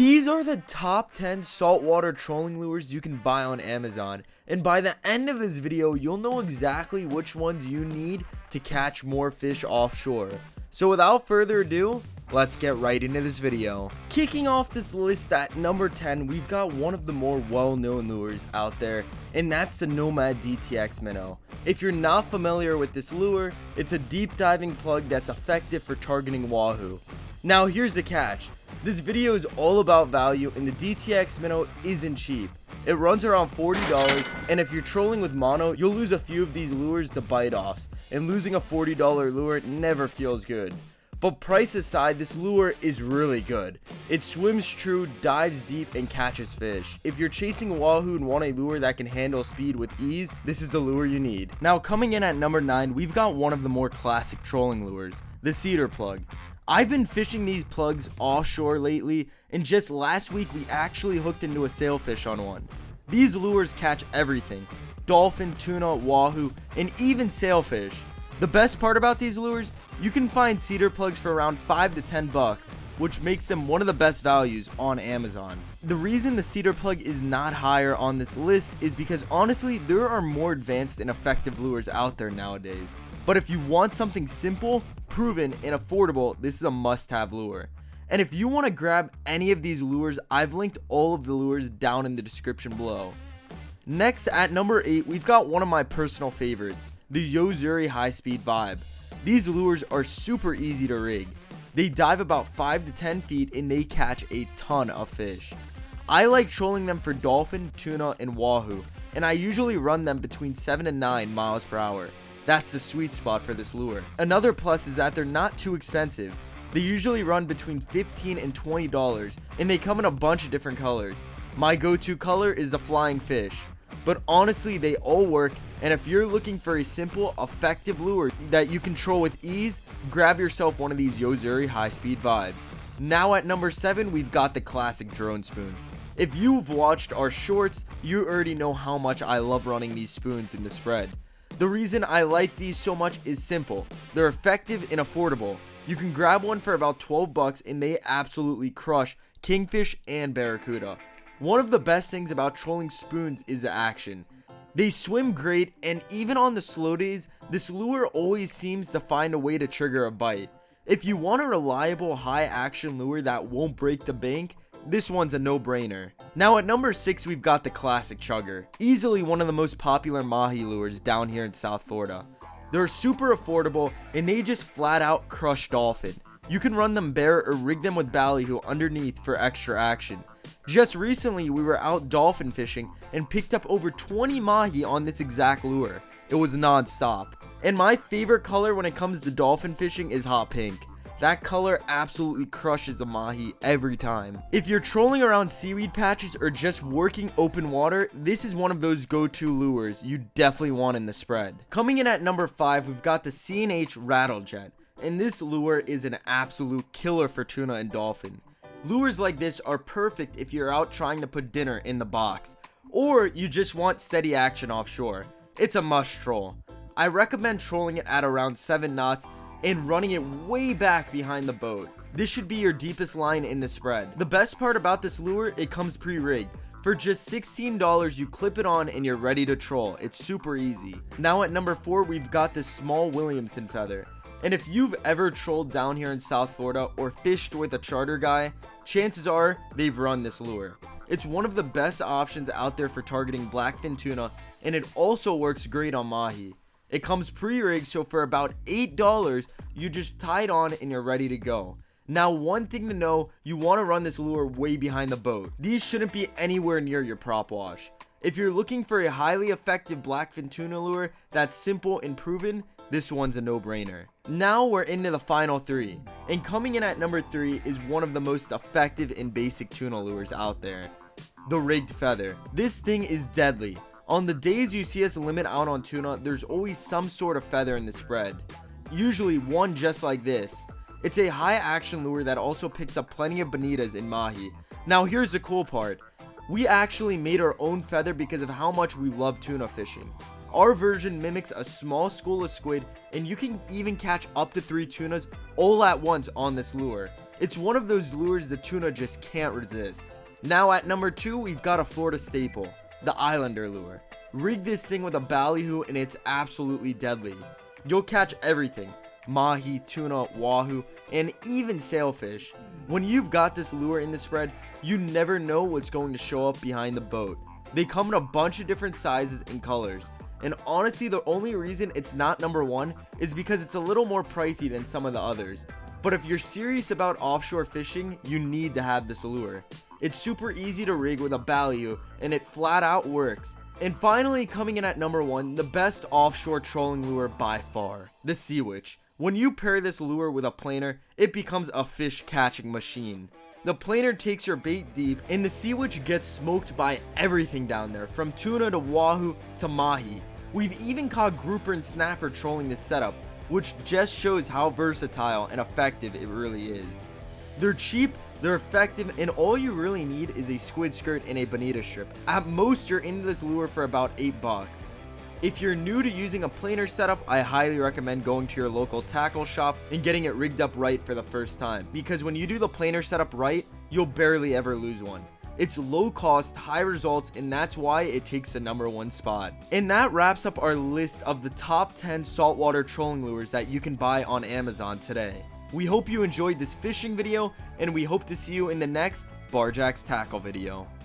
These are the top 10 saltwater trolling lures you can buy on Amazon, and by the end of this video you'll know exactly which ones you need to catch more fish offshore. So without further ado, let's get right into this video. Kicking off this list at number 10, we've got one of the more well-known lures out there, and that's the Nomad DTX Minnow. If you're not familiar with this lure, it's a deep diving plug that's effective for targeting wahoo. Now here's the catch. This video is all about value, and the DTX Minnow isn't cheap. It runs around $40, and if you're trolling with mono, you'll lose a few of these lures to bite-offs, and losing a $40 lure never feels good. But price aside, this lure is really good. It swims true, dives deep, and catches fish. If you're chasing wahoo and want a lure that can handle speed with ease, this is the lure you need. Now coming in at number 9, we've got one of the more classic trolling lures, the Cedar Plug. I've been fishing these plugs offshore lately, and just last week we actually hooked into a sailfish on one. These lures catch everything: dolphin, tuna, wahoo, and even sailfish. The best part about these lures, you can find cedar plugs for around $5 to $10, which makes them one of the best values on Amazon. The reason the Cedar Plug is not higher on this list is because honestly there are more advanced and effective lures out there nowadays. But if you want something simple, proven, and affordable, this is a must-have lure. And if you want to grab any of these lures, I've linked all of the lures down in the description below. Next, at number 8, we've got one of my personal favorites, the Yozeri Vibe. These lures are super easy to rig. They dive about 5 to 10 feet and they catch a ton of fish. I like trolling them for dolphin, tuna, and wahoo, and I usually run them between 7 and 9 miles per hour. That's the sweet spot for this lure. Another plus is that they're not too expensive. They usually run between $15 and $20, and they come in a bunch of different colors. My go-to color is the flying fish. But honestly, they all work, and if you're looking for a simple, effective lure that you control with ease, grab yourself one of these Yozeri Vibes. Now at number 7, we've got the classic drone spoon. If you've watched our shorts, you already know how much I love running these spoons in the spread. The reason I like these so much is simple. They're effective and affordable. You can grab one for about $12 and they absolutely crush kingfish and barracuda. One of the best things about trolling spoons is the action. They swim great, and even on the slow days, this lure always seems to find a way to trigger a bite. If you want a reliable high action lure that won't break the bank, this one's a no-brainer. Now at number 6, we've got the classic Chugger. Easily one of the most popular mahi lures down here in South Florida. They're super affordable and they just flat out crush dolphin. You can run them bare or rig them with ballyhoo underneath for extra action. Just recently we were out dolphin fishing and picked up over 20 mahi on this exact lure. It was non-stop. And my favorite color when it comes to dolphin fishing is hot pink. That color absolutely crushes a mahi every time. If you're trolling around seaweed patches or just working open water, this is one of those go-to lures you definitely want in the spread. Coming in at number 5, we've got the C&H Rattle Jet, and this lure is an absolute killer for tuna and dolphin. Lures like this are perfect if you're out trying to put dinner in the box, or you just want steady action offshore. It's a must troll. I recommend trolling it at around 7 knots and running it way back behind the boat. This should be your deepest line in the spread. The best part about this lure, it comes pre-rigged. For just $16, you clip it on and you're ready to troll. It's super easy. Now at number 4, we've got this small Williamson Feather. And if you've ever trolled down here in South Florida or fished with a charter guy, chances are they've run this lure. It's one of the best options out there for targeting blackfin tuna, and it also works great on mahi. It comes pre-rigged, so for about $8, you just tie it on and you're ready to go. Now one thing to know, you want to run this lure way behind the boat. These shouldn't be anywhere near your prop wash. If you're looking for a highly effective blackfin tuna lure that's simple and proven, this one's a no-brainer. Now we're into the final 3, and coming in at number 3 is one of the most effective and basic tuna lures out there, the rigged feather. This thing is deadly. On the days you see us limit out on tuna, there's always some sort of feather in the spread. Usually one just like this. It's a high action lure that also picks up plenty of bonitas and mahi. Now here's the cool part. We actually made our own feather because of how much we love tuna fishing. Our version mimics a small school of squid, and you can even catch up to 3 tunas all at once on this lure. It's one of those lures the tuna just can't resist. Now at number 2, we've got a Florida staple, the Islander lure. Rig this thing with a ballyhoo and it's absolutely deadly. You'll catch everything, mahi, tuna, wahoo, and even sailfish. When you've got this lure in the spread, you never know what's going to show up behind the boat. They come in a bunch of different sizes and colors, and honestly the only reason it's not number 1 is because it's a little more pricey than some of the others. But if you're serious about offshore fishing, you need to have this lure. It's super easy to rig with a ballyhoo and it flat out works. And finally, coming in at number 1, the best offshore trolling lure by far, the Sea Witch. When you pair this lure with a planer, it becomes a fish catching machine. The planer takes your bait deep and the Sea Witch gets smoked by everything down there, from tuna to wahoo to mahi. We've even caught grouper and snapper trolling this setup, which just shows how versatile and effective it really is. They're cheap, they're effective, and all you really need is a squid skirt and a bonita strip. At most, you're into this lure for about $8. If you're new to using a planer setup, I highly recommend going to your local tackle shop and getting it rigged up right for the first time, because when you do the planer setup right, you'll barely ever lose one. It's low cost, high results, and that's why it takes the number 1 spot. And that wraps up our list of the top 10 saltwater trolling lures that you can buy on Amazon today. We hope you enjoyed this fishing video, and we hope to see you in the next Barjack's Tackle video.